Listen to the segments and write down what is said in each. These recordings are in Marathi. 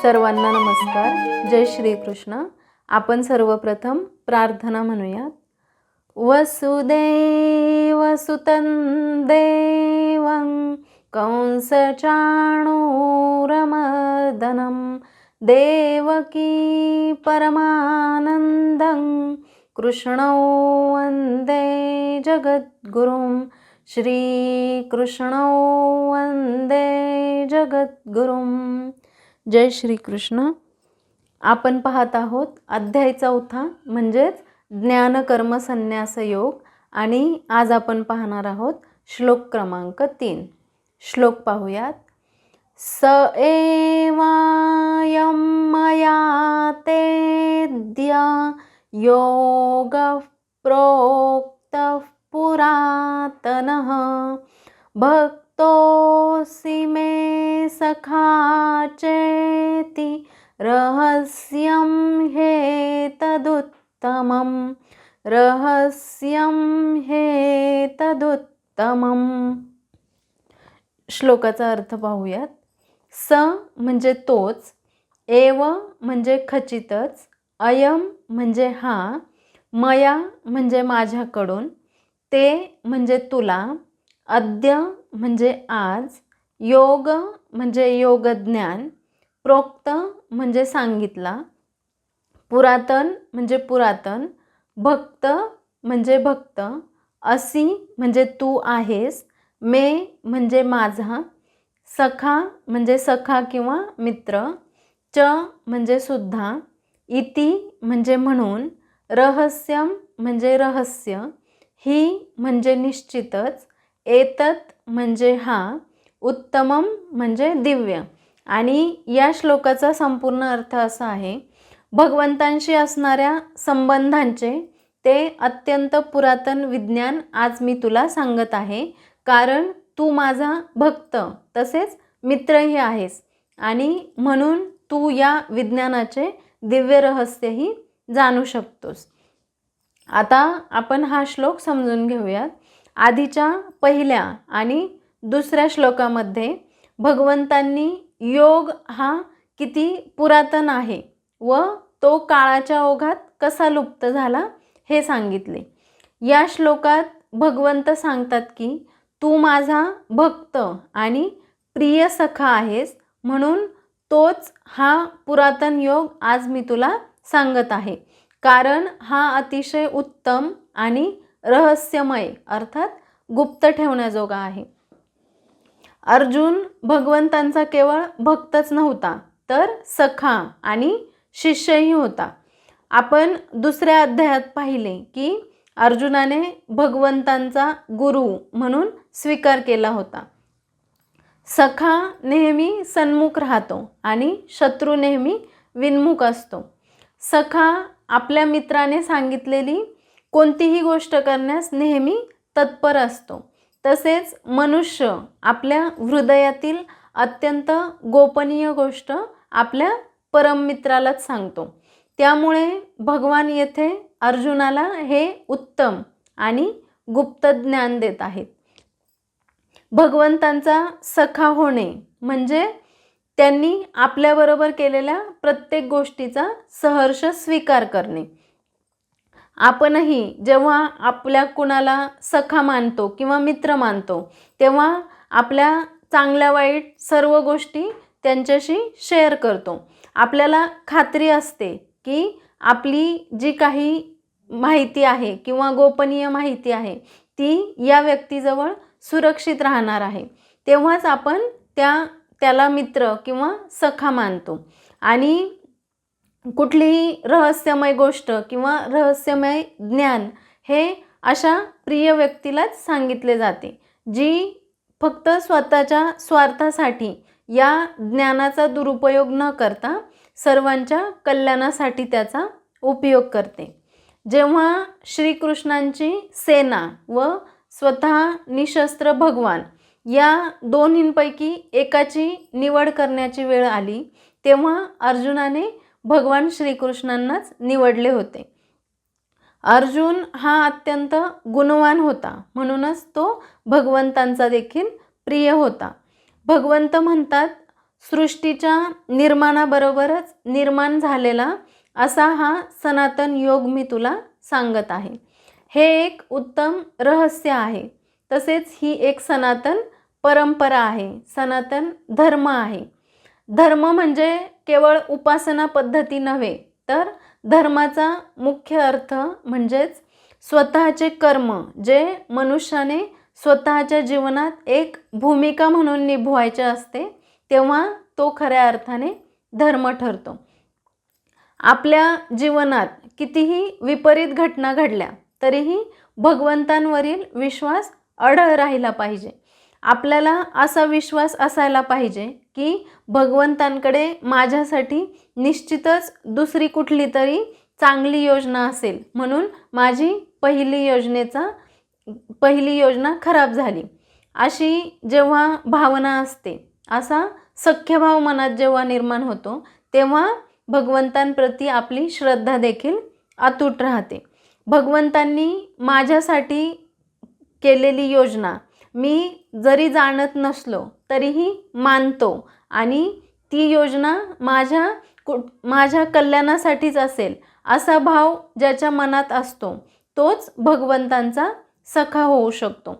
सर्वांना नमस्कार. जय श्री कृष्ण. आपण सर्वप्रथम प्रार्थना म्हणूयात. वसुदेवसुतं देवं कंसचाणूरमर्दनं देवकी परमानन्दं कृष्णौ वन्दे जगद्गुरुं. श्रीकृष्णौ वन्दे जगद्गुरुं. जय श्री कृष्ण. आपण पाहत आहोत अध्याय 4 म्हणजेच ज्ञानकर्म संन्यास योग आणि आज आपण पाहणार आहोत श्लोक क्रमांक 3. श्लोक पाहूयात. स एवायं मया तेद्य योगः प्रोक्तः पुरातनः भक्तोऽसि मे सखा चेति रहस्यं हेतदुत्तमं. श्लोकाचा अर्थ पाहूयात. स म्हणजे तोच, एव म्हणजे खचितच, अयम म्हणजे हा, मया म्हणजे माझ्याकडून, ते म्हणजे तुला, अद्य म्हणजे आज, योग म्हणजे योगज्ञान, प्रोक्त म्हणजे सांगितला, पुरातन म्हणजे पुरातन, भक्त म्हणजे भक्त, असी म्हणजे तू आहेस, मे म्हणजे माझा, सखा म्हणजे सखा किंवा मित्र, च म्हणजे सुद्धा, इति म्हणजे म्हणून, रहस्यम म्हणजे रहस्य, ही म्हणजे निश्चितच, एतत म्हणजे हा, उत्तमम म्हणजे दिव्य. आणि या श्लोकाचा संपूर्ण अर्थ असा आहे, भगवंतांशी असणाऱ्या संबंधांचे ते अत्यंत पुरातन विज्ञान आज मी तुला सांगत आहे, कारण तू माझा भक्त तसेच मित्रही आहेस आणि म्हणून तू या विज्ञानाचे दिव्य रहस्यही जाणू शकतोस. आता आपण हा श्लोक समजून घेऊयात. आधीच्या पहिल्या आणि दुसऱ्या श्लोकामध्ये भगवंतांनी योग हा किती पुरातन आहे व तो काळाच्या ओघात कसा लुप्त झाला हे सांगितले. या श्लोकात भगवंत सांगतात की तू माझा भक्त आणि प्रिय सखा आहेस, म्हणून तोच हा पुरातन योग आज मी तुला सांगत आहे, कारण हा अतिशय उत्तम आणि रहस्यमय अर्थात गुप्त ठेवण्याजोगा आहे. अर्जुन भगवंतांचा केवळ भक्तच नव्हता तर सखा आणि शिष्यही होता. आपण दुसऱ्या अध्यायात पाहिले की अर्जुनाने भगवंतांचा गुरु म्हणून स्वीकार केला होता. सखा नेहमी सन्मुख राहतो आणि शत्रू नेहमी विन्मुख असतो. सखा आपल्या मित्राने सांगितलेली कोणतीही गोष्ट करण्यास नेहमी तत्पर असतो. तसेच मनुष्य आपल्या हृदयातील अत्यंत गोपनीय गोष्ट आपल्या परममित्रालाच सांगतो. त्यामुळे भगवान येथे अर्जुनाला हे उत्तम आणि गुप्त ज्ञान देत आहेत. भगवंतांचा सखा होणे म्हणजे त्यांनी आपल्याबरोबर केलेल्या प्रत्येक गोष्टीचा सहर्ष स्वीकार करणे. आपणही जेव्हा आपल्या कुणाला सखा मानतो किंवा मित्र मानतो तेव्हा आपल्या चांगल्या वाईट सर्व गोष्टी त्यांच्याशी शेअर करतो. आपल्याला खात्री असते की आपली जी काही माहिती आहे किंवा गोपनीय माहिती आहे ती या व्यक्तीजवळ सुरक्षित राहणार आहे, तेव्हाच आपण त्याला मित्र किंवा सखा मानतो. आणि कुठलीही रहस्यमय गोष्ट किंवा रहस्यमय ज्ञान हे अशा प्रिय व्यक्तीलाच सांगितले जाते, जी फक्त स्वतःच्या स्वार्थासाठी या ज्ञानाचा दुरुपयोग न करता सर्वांच्या कल्याणासाठी त्याचा उपयोग करते. जेव्हा श्रीकृष्णांची सेना व स्वतः निशस्त्र भगवान या दोन्हींपैकी एकाची निवड करण्याची वेळ आली तेव्हा अर्जुनाने भगवान श्रीकृष्णांनाच निवडले होते. अर्जुन हा अत्यंत गुणवान होता, म्हणूनच तो भगवंतांचा देखील प्रिय होता. भगवंत म्हणतात, सृष्टीच्या निर्माणाबरोबरच निर्माण झालेला असा हा सनातन योग मी तुला सांगत आहे. हे एक उत्तम रहस्य आहे. तसेच ही एक सनातन परंपरा आहे, सनातन धर्म आहे. धर्म म्हणजे केवळ उपासना पद्धती नव्हे, तर धर्माचा मुख्य अर्थ म्हणजेच स्वतःचे कर्म जे मनुष्याने स्वतःच्या जीवनात एक भूमिका म्हणून निभवायचे असते, तेव्हा तो खऱ्या अर्थाने धर्म ठरतो. आपल्या जीवनात कितीही विपरीत घटना घडल्या तरीही भगवंतांवरील विश्वास अढळ राहिला पाहिजे. आपल्याला असा विश्वास असायला पाहिजे की भगवंतांकडे माझ्यासाठी निश्चितच दुसरी कुठली तरी चांगली योजना असेल, म्हणून माझी पहिली योजना खराब झाली, अशी जेव्हा भावना असते, असा सख्यभाव मनात जेव्हा निर्माण होतो, तेव्हा भगवंतांप्रती आपली श्रद्धा देखील अतूट राहते. भगवंतांनी माझ्यासाठी केलेली योजना मी जरी जाणत नसलो तरीही मानतो आणि ती योजना माझ्या कल्याणासाठीच असेल असा भाव ज्याच्या मनात असतो तोच भगवंतांचा सखा होऊ शकतो.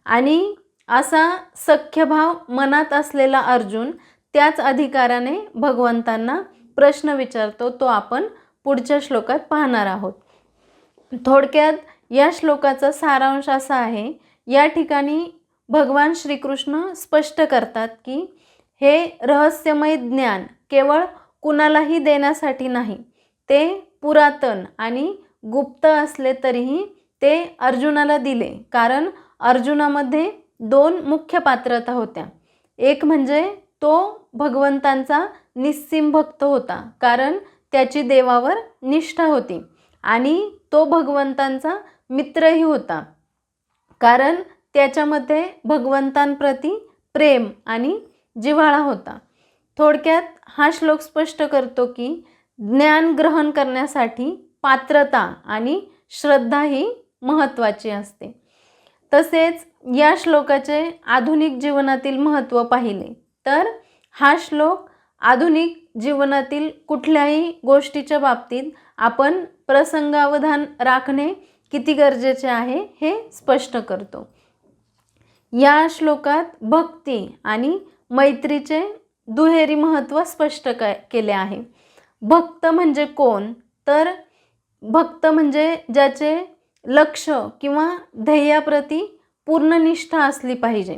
आणि असा सख्यभाव मनात असलेला अर्जुन त्याच अधिकाराने भगवंतांना प्रश्न विचारतो, तो आपण पुढच्या श्लोकात पाहणार आहोत. थोडक्यात या श्लोकाचा सारांश असा आहे, या ठिकाणी भगवान श्रीकृष्ण स्पष्ट करतात की हे रहस्यमय ज्ञान केवळ कुणालाही देण्यासाठी नाही, ते पुरातन आणि गुप्त असले तरीही ते अर्जुनाला दिले, कारण अर्जुनामध्ये दोन मुख्य पात्रता होत्या. एक म्हणजे तो भगवंतांचा निस्सीम भक्त होता, कारण त्याची देवावर निष्ठा होती, आणि तो भगवंतांचा मित्रही होता, कारण त्याच्यामध्ये भगवंतांप्रती प्रेम आणि जिव्हाळा होता. थोडक्यात हा श्लोक स्पष्ट करतो की ज्ञान ग्रहण करण्यासाठी पात्रता आणि श्रद्धा ही महत्त्वाची असते. तसेच या श्लोकाचे आधुनिक जीवनातील महत्त्व पाहिले तर हा श्लोक आधुनिक जीवनातील कुठल्याही गोष्टीच्या बाबतीत आपण प्रसंगावधान राखणे किती गरजेचे आहे हे स्पष्ट करतो. या श्लोकात भक्ती आणि मैत्रीचे दुहेरी महत्त्व स्पष्ट केले आहे. भक्त म्हणजे कोण, तर भक्त म्हणजे ज्याचे लक्ष किंवा ध्येयाप्रती पूर्ण निष्ठा असली पाहिजे.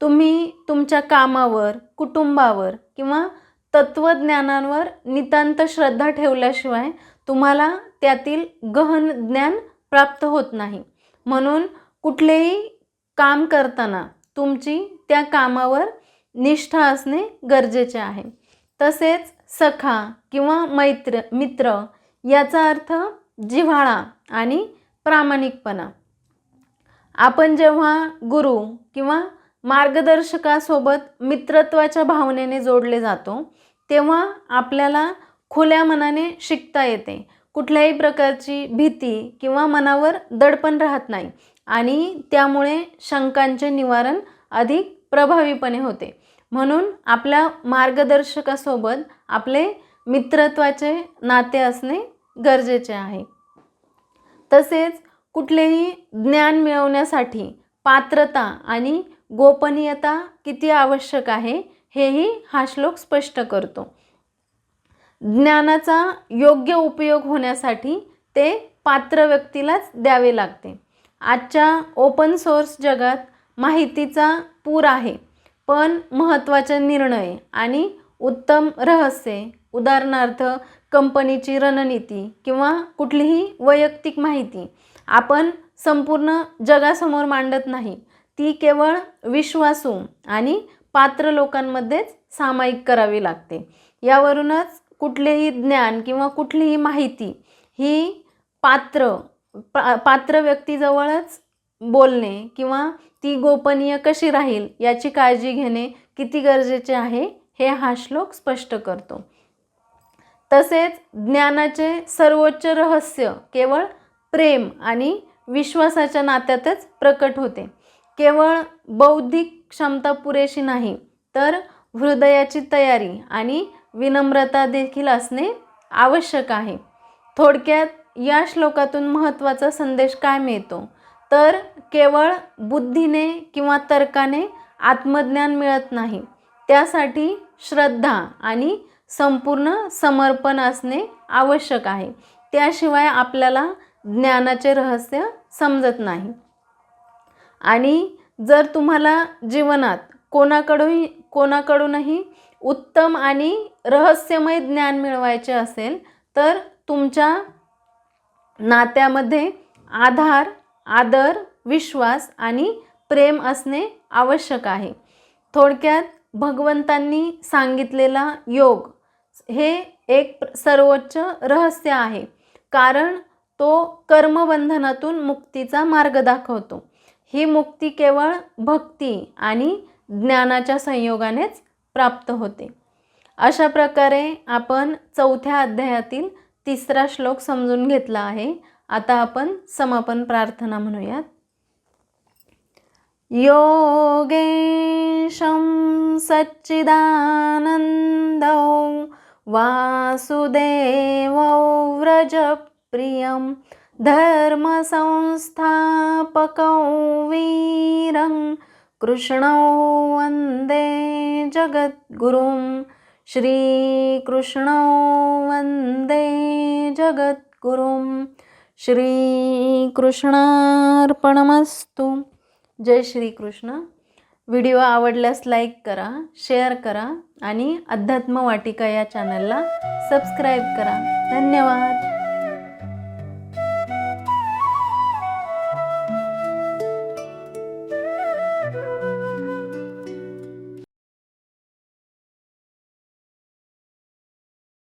तुम्ही तुमच्या कामावर, कुटुंबावर किंवा तत्त्वज्ञानांवर नितांत श्रद्धा ठेवल्याशिवाय तुम्हाला त्यातील गहन ज्ञान प्राप्त होत नाही. म्हणून कुठलेही काम करताना तुमची त्या कामावर निष्ठा असणे गरजेचे आहे. तसेच सखा किंवा मित्र याचा अर्थ जिव्हाळा आणि प्रामाणिकपणा. आपण जेव्हा गुरु किंवा मार्गदर्शकासोबत मित्रत्वाच्या भावनेने जोडले जातो, तेव्हा आपल्याला खुल्या मनाने शिकता येते. कुठल्याही प्रकारची भीती किंवा मनावर दडपण राहत नाही आणि त्यामुळे शंकांचे निवारण अधिक प्रभावीपणे होते. म्हणून आपल्या मार्गदर्शकासोबत आपले मित्रत्वाचे नाते असणे गरजेचे आहे. तसेच कुठलेही ज्ञान मिळवण्यासाठी पात्रता आणि गोपनीयता किती आवश्यक आहे हेही हा श्लोक स्पष्ट करतो. ज्ञानाचा योग्य उपयोग होण्यासाठी ते पात्र व्यक्तीलाच द्यावे लागते. आजच्या ओपन सोर्स जगात माहितीचा पूर आहे, पण महत्त्वाचे निर्णय आणि उत्तम रहस्य, उदाहरणार्थ कंपनीची रणनीती किंवा कुठलीही वैयक्तिक माहिती आपण संपूर्ण जगासमोर मांडत नाही. ती केवळ विश्वासू आणि पात्र लोकांमध्येच सामायिक करावी लागते. यावरूनच कुठलेही ज्ञान किंवा कुठलीही माहिती ही पात्र व्यक्तीजवळच बोलणे किंवा ती गोपनीय कशी राहील याची काळजी घेणे किती गरजेचे आहे हे हा श्लोक स्पष्ट करतो. तसेच ज्ञानाचे सर्वोच्च रहस्य केवळ प्रेम आणि विश्वासाच्या नात्यातच प्रकट होते. केवळ बौद्धिक क्षमता पुरेशी नाही, तर हृदयाची तयारी आणि विनम्रता देखील असणे आवश्यक आहे. थोडक्यात या श्लोकातून महत्त्वाचा संदेश काय मिळतो तर केवळ बुद्धीने किंवा तर्काने आत्मज्ञान मिळत नाही. त्यासाठी श्रद्धा आणि संपूर्ण समर्पण असणे आवश्यक आहे. त्याशिवाय आपल्याला ज्ञानाचे रहस्य समजत नाही. आणि जर तुम्हाला जीवनात कोणाकडूनही उत्तम आणि रहस्यमय ज्ञान मिळवायचे असेल तर तुमच्या नात्यामध्ये आदर, विश्वास आणि प्रेम असणे आवश्यक आहे. थोडक्यात भगवंतांनी सांगितलेला योग हे एक सर्वोच्च रहस्य आहे, कारण तो कर्मबंधनातून मुक्तीचा मार्ग दाखवतो. ही मुक्ती केवळ भक्ती आणि ज्ञानाच्या संयोगानेच प्राप्त होते. अशा प्रकारे आपण 4थ्या अध्यायातील 3रा श्लोक समजून घेतला आहे. आता आपण समापन प्रार्थना म्हणूयात. योगेशं सच्चिदानन्दं वासुदेवौ व्रजप्रियं धर्मसंस्थापकं वीरं कृष्णौ वन्दे जगद्गुरुं. श्रीकृष्णौ वन्दे जगद्गुरुं. श्रीकृष्णार्पणमस्तु. जय श्रीकृष्ण. व्हिडिओ आवडल्यास लाईक करा, शेअर करा आणि अध्यात्म वाटिका या चॅनलला सबस्क्राईब करा. धन्यवाद.